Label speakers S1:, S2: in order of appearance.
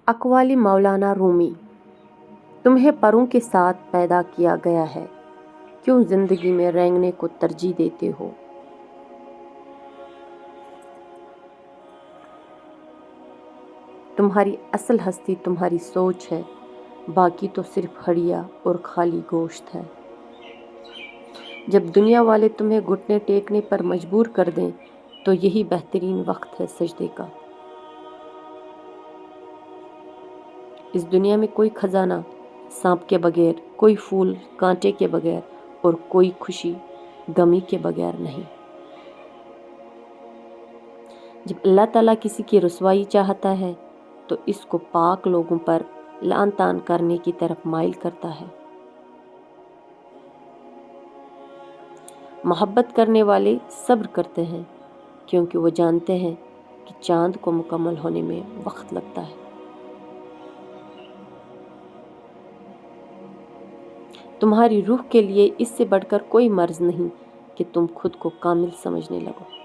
S1: اقوال مولانا رومی۔ تمہیں پروں کے ساتھ پیدا کیا گیا ہے، کیوں زندگی میں رینگنے کو ترجیح دیتے ہو؟ تمہاری اصل ہستی تمہاری سوچ ہے، باقی تو صرف ہڈیاں اور خالی گوشت ہے۔ جب دنیا والے تمہیں گھٹنے ٹیکنے پر مجبور کر دیں تو یہی بہترین وقت ہے سجدے کا۔ اس دنیا میں کوئی خزانہ سانپ کے بغیر، کوئی پھول کانٹے کے بغیر اور کوئی خوشی غمی کے بغیر نہیں۔ جب اللہ تعالیٰ کسی کی رسوائی چاہتا ہے تو اس کو پاک لوگوں پر لعن طعن کرنے کی طرف مائل کرتا ہے۔ محبت کرنے والے صبر کرتے ہیں کیونکہ وہ جانتے ہیں کہ چاند کو مکمل ہونے میں وقت لگتا ہے۔ تمہاری روح کے لیے اس سے بڑھ کر کوئی مرض نہیں کہ تم خود کو کامل سمجھنے لگو۔